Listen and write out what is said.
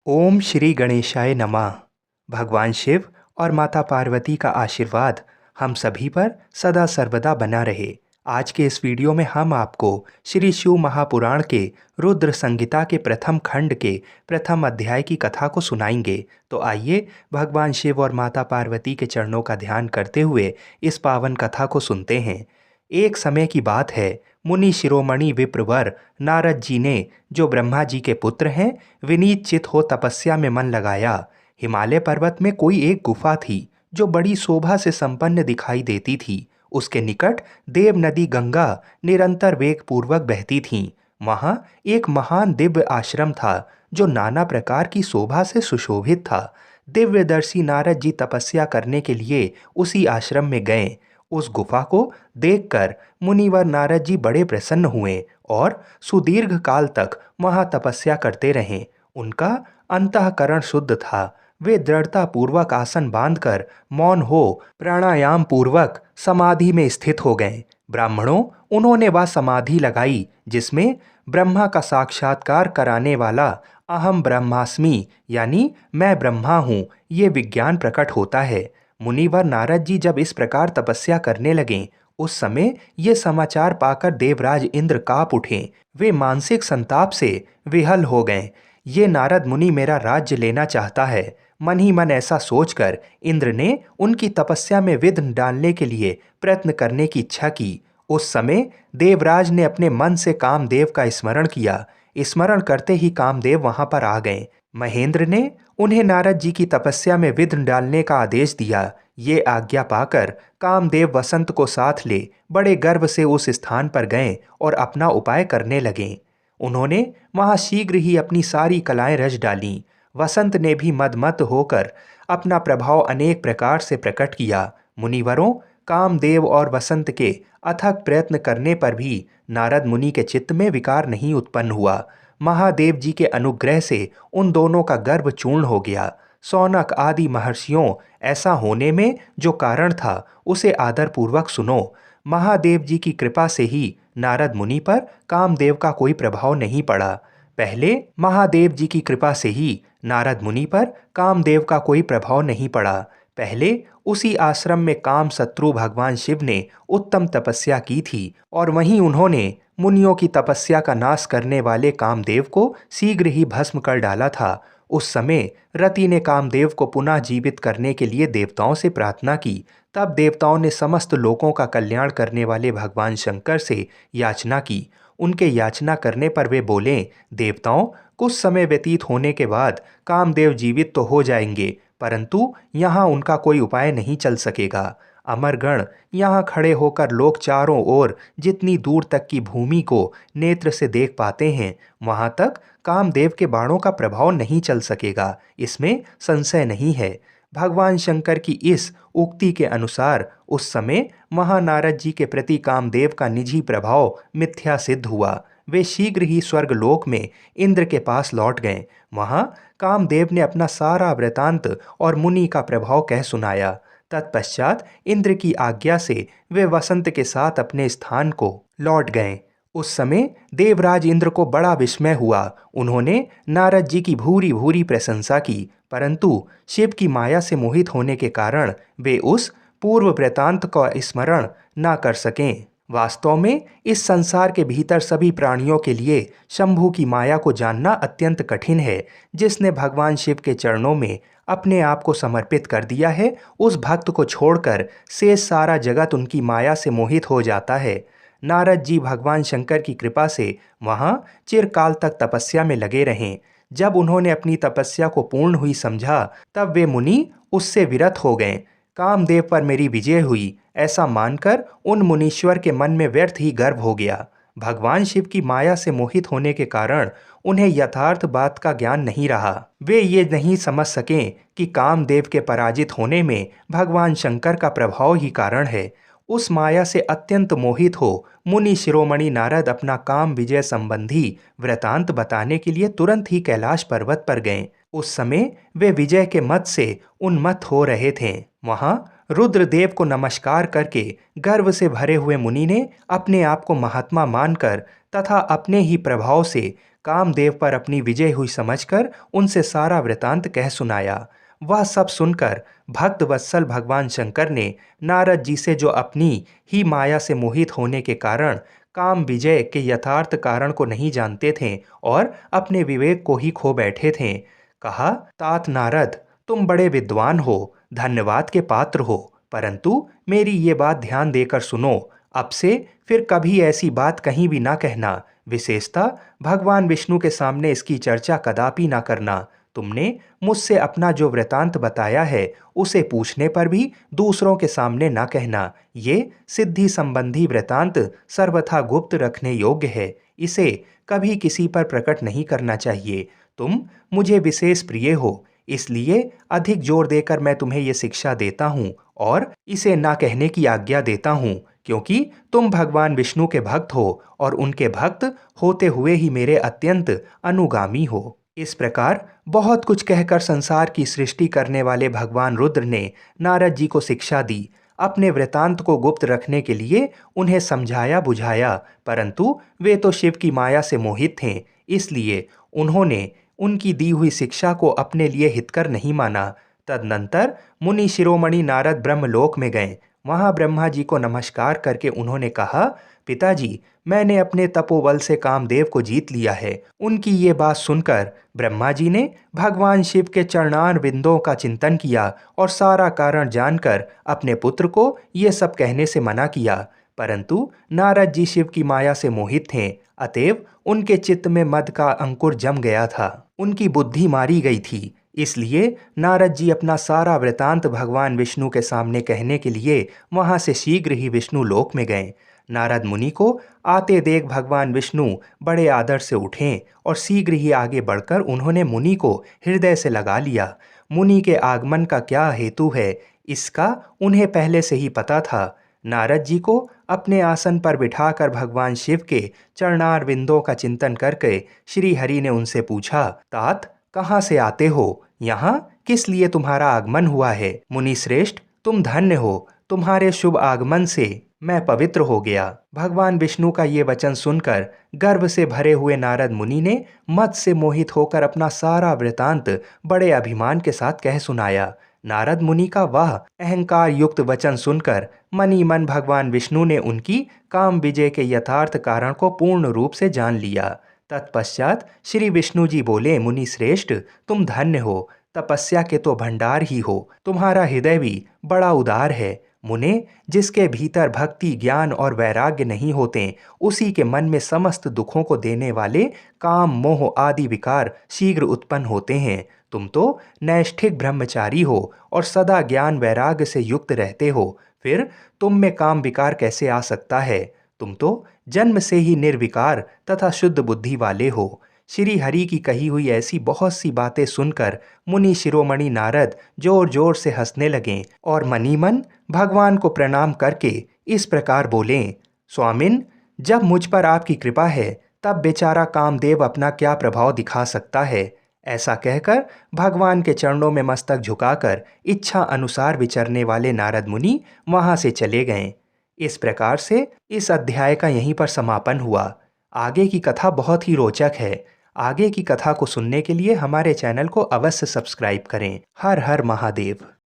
ओम श्री गणेशाय नमः। भगवान शिव और माता पार्वती का आशीर्वाद हम सभी पर सदा सर्वदा बना रहे। आज के इस वीडियो में हम आपको श्री शिव महापुराण के रुद्र संहिता के प्रथम खंड के प्रथम अध्याय की कथा को सुनाएंगे। तो आइए भगवान शिव और माता पार्वती के चरणों का ध्यान करते हुए इस पावन कथा को सुनते हैं। एक समय की बात है, मुनि शिरोमणि विप्रवर नारद जी ने, जो ब्रह्मा जी के पुत्र हैं, विनीत चित हो तपस्या में मन लगाया। हिमालय पर्वत में कोई एक गुफा थी जो बड़ी शोभा से संपन्न दिखाई देती थी। उसके निकट देव नदी गंगा निरंतर वेग पूर्वक बहती थी। वहां एक महान दिव्य आश्रम था जो नाना प्रकार की शोभा से सुशोभित था। दिव्यदर्शी नारद जी तपस्या करने के लिए उसी आश्रम में गए। उस गुफा को देखकर मुनिवर नारद जी बड़े प्रसन्न हुए और सुदीर्घ काल तक वहां तपस्या करते रहे। उनका अंतःकरण शुद्ध था। वे दृढ़ता पूर्वक आसन बांधकर मौन हो प्राणायाम पूर्वक समाधि में स्थित हो गए। ब्राह्मणों, उन्होंने वह समाधि लगाई जिसमें ब्रह्मा का साक्षात्कार कराने वाला अहम ब्रह्मास्मि यानी मैं ब्रह्मा हूँ ये विज्ञान प्रकट होता है। मुनिवर नारद जी जब इस प्रकार तपस्या करने लगे, उस समय ये समाचार पाकर देवराज इंद्र काँप उठे। वे मानसिक संताप से विहल हो गए। ये नारद मुनि मेरा राज्य लेना चाहता है। मन ही मन ऐसा सोचकर इंद्र ने उनकी तपस्या में विघ्न डालने के लिए प्रयत्न करने की इच्छा की। उस समय देवराज ने अपने मन से कामदेव का स्मरण किया। स्मरण करते ही कामदेव वहां पर आ गए। महेंद्र ने उन्हें नारद जी की तपस्या में विघ्न डालने का आदेश दिया। ये आज्ञा पाकर कामदेव वसंत को साथ ले बड़े गर्व से उस स्थान पर गए और अपना उपाय करने लगे। उन्होंने वहां शीघ्र ही अपनी सारी कलाएं रच डालीं। वसंत ने भी मदमस्त होकर अपना प्रभाव अनेक प्रकार से प्रकट किया। मुनिवरों, कामदेव और वसंत के अथक प्रयत्न करने पर भी नारद मुनि के चित्त में विकार नहीं उत्पन्न हुआ। महादेव जी के अनुग्रह से उन दोनों का गर्भ चूर्ण हो गया। सौनक आदि महर्षियों, ऐसा होने में जो कारण था उसे आदरपूर्वक सुनो। महादेव जी की कृपा से ही नारद मुनि पर कामदेव का कोई प्रभाव नहीं पड़ा। पहले महादेव जी की कृपा से ही नारद मुनि पर कामदेव का कोई प्रभाव नहीं पड़ा। पहले उसी आश्रम में काम शत्रु भगवान शिव ने उत्तम तपस्या की थी और वहीं उन्होंने मुनियों की तपस्या का नाश करने वाले कामदेव को शीघ्र ही भस्म कर डाला था। उस समय रति ने कामदेव को पुनः जीवित करने के लिए देवताओं से प्रार्थना की। तब देवताओं ने समस्त लोकों का कल्याण करने वाले भगवान शंकर से याचना की। उनके याचना करने पर वे बोले, देवताओं, कुछ समय व्यतीत होने के बाद कामदेव जीवित तो हो जाएंगे, परंतु यहाँ उनका कोई उपाय नहीं चल सकेगा। अमरगण यहाँ खड़े होकर लोग चारों ओर जितनी दूर तक की भूमि को नेत्र से देख पाते हैं, वहां तक कामदेव के बाणों का प्रभाव नहीं चल सकेगा, इसमें संशय नहीं है। भगवान शंकर की इस उक्ति के अनुसार उस समय महानारद जी के प्रति कामदेव का निजी प्रभाव मिथ्या सिद्ध हुआ। वे शीघ्र ही स्वर्गलोक में इंद्र के पास लौट गए। वहां कामदेव ने अपना सारा वृतांत और मुनि का प्रभाव कह सुनाया। तत्पश्चात इंद्र की आज्ञा से वे वसंत के साथ अपने स्थान को लौट गए। उस समय देवराज इंद्र को बड़ा विस्मय हुआ। उन्होंने नारद जी की भूरी भूरी प्रशंसा की, परंतु शिव की माया से मोहित होने के कारण वे उस पूर्व वृतांत का स्मरण न कर सकें। वास्तव में इस संसार के भीतर सभी प्राणियों के लिए शंभु की माया को जानना अत्यंत कठिन है। जिसने भगवान शिव के चरणों में अपने आप को समर्पित कर दिया है, उस भक्त को छोड़कर शेष सारा जगत उनकी माया से मोहित हो जाता है। नारद जी भगवान शंकर की कृपा से वहां चिरकाल तक तपस्या में लगे रहे। जब उन्होंने अपनी तपस्या को पूर्ण हुई समझा, तब वे मुनि उससे विरत हो गए। कामदेव पर मेरी विजय हुई, ऐसा मानकर उन मुनीश्वर के मन में व्यर्थ ही गर्व हो गया। भगवान शिव की माया से मोहित होने के कारण उन्हें यथार्थ बात का ज्ञान नहीं रहा। वे ये नहीं समझ सके कि कामदेव के पराजित होने में भगवान शंकर का प्रभाव ही कारण है। उस माया से अत्यंत मोहित हो मुनि शिरोमणि नारद अपना काम विजय संबंधी वृतांत बताने के लिए तुरंत ही कैलाश पर्वत पर गए। उस समय वे विजय के मत से उन्मत्त हो रहे थे। वहां रुद्रदेव को नमस्कार करके गर्व से भरे हुए मुनि ने अपने आप को महात्मा मानकर तथा अपने ही प्रभाव से कामदेव पर अपनी विजय हुई समझकर उनसे सारा वृतांत कह सुनाया। वह सब सुनकर भक्त वत्सल भगवान शंकर ने नारद जी से, जो अपनी ही माया से मोहित होने के कारण काम विजय के यथार्थ कारण को नहीं जानते थे और अपने विवेक को ही खो बैठे थे, कहा, तात नारद, तुम बड़े विद्वान हो, धन्यवाद के पात्र हो, परंतु मेरी ये बात ध्यान देकर सुनो। अब से फिर कभी ऐसी बात कहीं भी ना कहना, विशेषतः भगवान विष्णु के सामने इसकी चर्चा कदापि ना करना। तुमने मुझसे अपना जो वृतांत बताया है उसे पूछने पर भी दूसरों के सामने ना कहना। ये सिद्धि संबंधी वृतांत सर्वथा गुप्त रखने योग्य है, इसे कभी किसी पर प्रकट नहीं करना चाहिए। तुम मुझे विशेष प्रिय हो, इसलिए अधिक जोर देकर मैं तुम्हें ये शिक्षा देता हूँ और इसे ना कहने की आज्ञा देता हूँ, क्योंकि तुम भगवान विष्णु के भक्त हो और उनके भक्त होते हुए ही मेरे अत्यंत अनुगामी हो। इस प्रकार बहुत कुछ कहकर संसार की सृष्टि करने वाले भगवान रुद्र ने नारद जी को शिक्षा दी। अपने वृतांत को गुप्त रखने के लिए उन्हें समझाया बुझाया, परंतु वे तो शिव की माया से मोहित थे, इसलिए उन्होंने उनकी दी हुई शिक्षा को अपने लिए हितकर नहीं माना। तदनंतर मुनि शिरोमणि नारद ब्रह्मलोक में गए। वहां ब्रह्मा जी को नमस्कार करके उन्होंने कहा, पिताजी, मैंने अपने तपोबल से कामदेव को जीत लिया है। उनकी ये बात सुनकर ब्रह्मा जी ने भगवान शिव के चरणार बिंदों का चिंतन किया और सारा कारण जानकर अपने पुत्र को ये सब कहने से मना किया, परंतु नारद जी शिव की माया से मोहित थे, अतएव उनके चित्त में मद का अंकुर जम गया था, उनकी बुद्धि मारी गई थी। इसलिए नारद जी अपना सारा वृतांत भगवान विष्णु के सामने कहने के लिए वहां से शीघ्र ही विष्णु लोक में गए। नारद मुनि को आते देख भगवान विष्णु बड़े आदर से उठे और शीघ्र ही आगे बढ़कर उन्होंने मुनि को हृदय से लगा लिया। मुनि के आगमन का क्या हेतु है, इसका उन्हें पहले से ही पता था। नारद जी को अपने आसन पर बिठाकर भगवान शिव के चरणार विंदों का चिंतन करके श्री हरि ने उनसे पूछा, तात, कहाँ से आते हो? यहाँ किस लिए तुम्हारा आगमन हुआ है? मुनि श्रेष्ठ, तुम धन्य हो, तुम्हारे शुभ आगमन से मैं पवित्र हो गया। भगवान विष्णु का ये वचन सुनकर गर्व से भरे हुए नारद मुनि ने मद से मोहित होकर अपना सारा वृतांत बड़े अभिमान के साथ कह सुनाया। नारद मुनि का वह अहंकार युक्त वचन सुनकर मनी मन भगवान विष्णु ने उनकी काम विजय के यथार्थ कारण को पूर्ण रूप से जान लिया। तत्पश्चात श्री विष्णु जी बोले, मुनि श्रेष्ठ, तुम धन्य हो, तपस्या के तो भंडार ही हो, तुम्हारा हृदय भी बड़ा उदार है। मुने, जिसके भीतर भक्ति, ज्ञान और वैराग्य नहीं होते, उसी के मन में समस्त दुखों को देने वाले काम, मोह आदि विकार शीघ्र उत्पन्न होते हैं। तुम तो नैष्ठिक ब्रह्मचारी हो और सदा ज्ञान वैराग्य से युक्त रहते हो, फिर तुम में काम विकार कैसे आ सकता है? तुम तो जन्म से ही निर्विकार तथा शुद्ध बुद्धि वाले हो। श्री हरि की कही हुई ऐसी बहुत सी बातें सुनकर मुनि शिरोमणि नारद जोर जोर से हंसने लगे और मनी मन भगवान को प्रणाम करके इस प्रकार बोले, स्वामिन, जब मुझ पर आपकी कृपा है तब बेचारा कामदेव अपना क्या प्रभाव दिखा सकता है। ऐसा कहकर भगवान के चरणों में मस्तक झुकाकर इच्छा अनुसार विचरने वाले नारद मुनि वहां से चले गए। इस प्रकार से इस अध्याय का यहीं पर समापन हुआ। आगे की कथा बहुत ही रोचक है। आगे की कथा को सुनने के लिए हमारे चैनल को अवश्य सब्सक्राइब करें। हर हर महादेव।